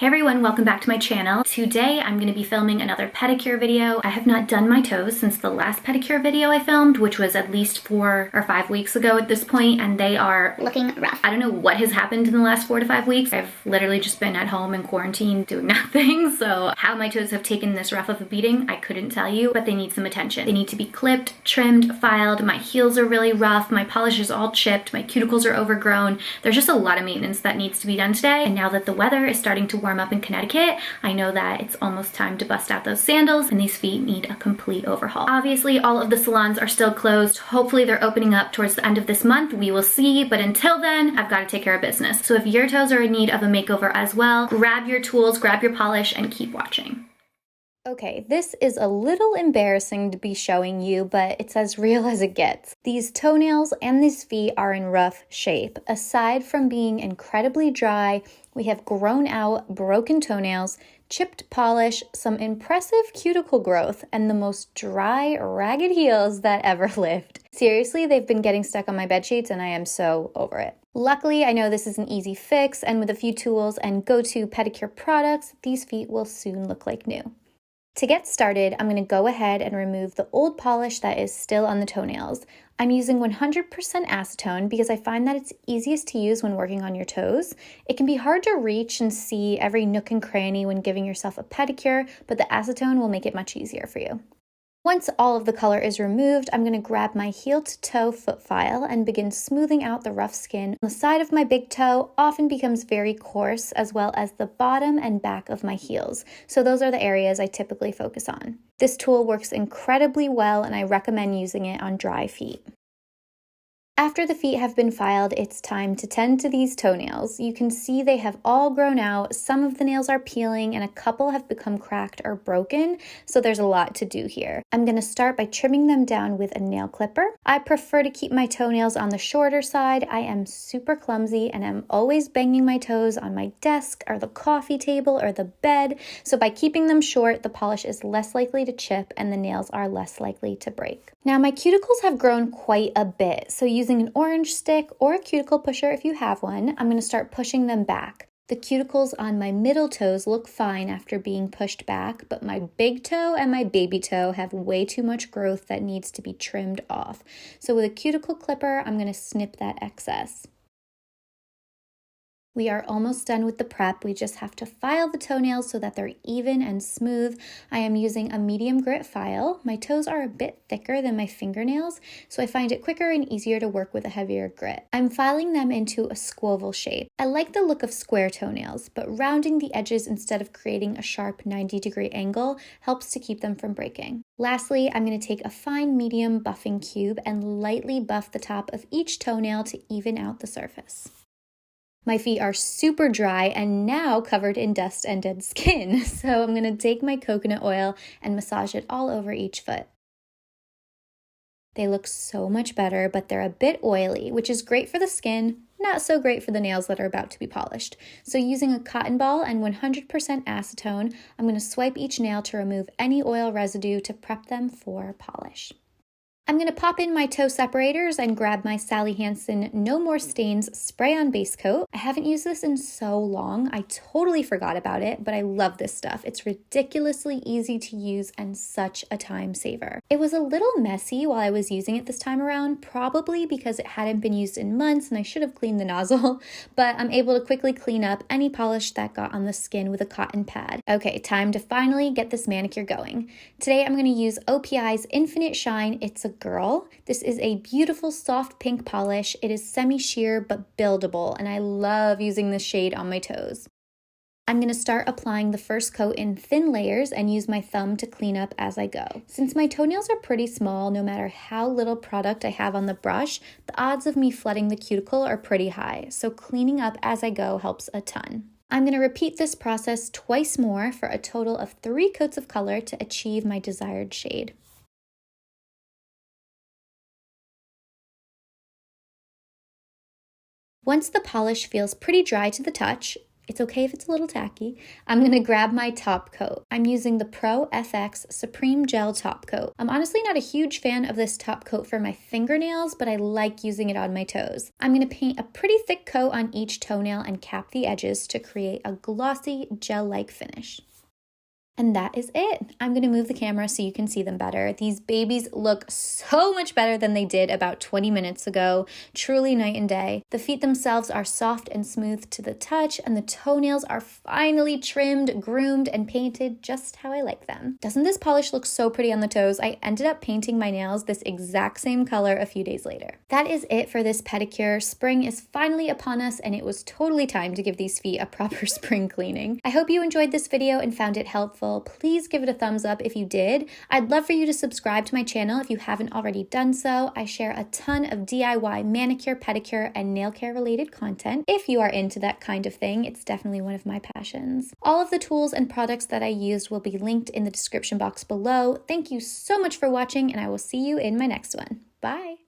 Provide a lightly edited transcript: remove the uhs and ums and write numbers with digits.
Hey everyone, welcome back to my channel. Today I'm going to be filming another pedicure video. I have not done my toes since the last pedicure video I filmed, which was at least 4 or 5 weeks ago at this point, and they are looking rough. I don't know what has happened in the last 4 to 5 weeks. I've literally just been at home in quarantine doing nothing, so how my toes have taken this rough of a beating, I couldn't tell you, but they need some attention. They need to be clipped, trimmed, filed. My heels are really rough, my polish is all chipped, my cuticles are overgrown. There's just a lot of maintenance that needs to be done today, and now that the weather is starting to warm up in Connecticut, I know that it's almost time to bust out those sandals, and these feet need a complete overhaul. Obviously, all of the salons are still closed. Hopefully they're opening up towards the end of this month. We will see, but until then, I've got to take care of business. So if your toes are in need of a makeover as well, grab your tools, grab your polish, and keep watching. Okay, this is a little embarrassing to be showing you, but it's as real as it gets. These toenails and these feet are in rough shape. Aside from being incredibly dry, we have grown out, broken toenails, chipped polish, some impressive cuticle growth, and the most dry, ragged heels that ever lived. Seriously, they've been getting stuck on my bedsheets and I am so over it. Luckily, I know this is an easy fix, and with a few tools and go-to pedicure products, these feet will soon look like new. To get started, I'm going to go ahead and remove the old polish that is still on the toenails. I'm using 100% acetone because I find that it's easiest to use when working on your toes. It can be hard to reach and see every nook and cranny when giving yourself a pedicure, but the acetone will make it much easier for you. Once all of the color is removed, I'm going to grab my heel-to-toe foot file and begin smoothing out the rough skin. The side of my big toe often becomes very coarse, as well as the bottom and back of my heels, so those are the areas I typically focus on. This tool works incredibly well, and I recommend using it on dry feet. After the feet have been filed, it's time to tend to these toenails. You can see they have all grown out, some of the nails are peeling, and a couple have become cracked or broken, so there's a lot to do here. I'm going to start by trimming them down with a nail clipper. I prefer to keep my toenails on the shorter side. I am super clumsy and I'm always banging my toes on my desk or the coffee table or the bed, so by keeping them short, the polish is less likely to chip and the nails are less likely to break. Now my cuticles have grown quite a bit, so using an orange stick or a cuticle pusher if you have one, I'm going to start pushing them back. The cuticles on my middle toes look fine after being pushed back, but my big toe and my baby toe have way too much growth that needs to be trimmed off. So with a cuticle clipper, I'm going to snip that excess. We are almost done with the prep. We just have to file the toenails so that they're even and smooth. I am using a medium grit file. My toes are a bit thicker than my fingernails, so I find it quicker and easier to work with a heavier grit. I'm filing them into a squoval shape. I like the look of square toenails, but rounding the edges instead of creating a sharp 90-degree angle helps to keep them from breaking. Lastly, I'm going to take a fine medium buffing cube and lightly buff the top of each toenail to even out the surface. My feet are super dry and now covered in dust and dead skin, so I'm going to take my coconut oil and massage it all over each foot. They look so much better, but they're a bit oily, which is great for the skin, not so great for the nails that are about to be polished. So using a cotton ball and 100% acetone, I'm going to swipe each nail to remove any oil residue to prep them for polish. I'm going to pop in my toe separators and grab my Sally Hansen No More Stains Spray-On Base Coat. I haven't used this in so long. I totally forgot about it, but I love this stuff. It's ridiculously easy to use and such a time saver. It was a little messy while I was using it this time around, probably because it hadn't been used in months and I should have cleaned the nozzle, but I'm able to quickly clean up any polish that got on the skin with a cotton pad. Okay, time to finally get this manicure going. Today I'm going to use OPI's Infinite Shine It's a Girl. This is a beautiful soft pink polish. It is semi-sheer but buildable, and I love using this shade on my toes. I'm going to start applying the first coat in thin layers and use my thumb to clean up as I go. Since my toenails are pretty small, no matter how little product I have on the brush, the odds of me flooding the cuticle are pretty high, so cleaning up as I go helps a ton. I'm going to repeat this process twice more for a total of 3 coats of color to achieve my desired shade. Once the polish feels pretty dry to the touch, It's okay if it's a little tacky. I'm gonna grab my top coat. I'm using the Pro FX Supreme Gel Top Coat. I'm honestly not a huge fan of this top coat for my fingernails, but I like using it on my toes. I'm gonna paint a pretty thick coat on each toenail and cap the edges to create a glossy gel-like finish. And that is it. I'm going to move the camera so you can see them better. These babies look so much better than they did about 20 minutes ago. Truly night and day. The feet themselves are soft and smooth to the touch, and the toenails are finally trimmed, groomed, and painted just how I like them. Doesn't this polish look so pretty on the toes? I ended up painting my nails this exact same color a few days later. That is it for this pedicure. Spring is finally upon us, and it was totally time to give these feet a proper spring cleaning. I hope you enjoyed this video and found it helpful. Please give it a thumbs up if you did. I'd love for you to subscribe to my channel if you haven't already done so. I share a ton of DIY manicure, pedicure, and nail care related content. If you are into that kind of thing, it's definitely one of my passions. All of the tools and products that I used will be linked in the description box below. Thank you so much for watching, and I will see you in my next one. Bye!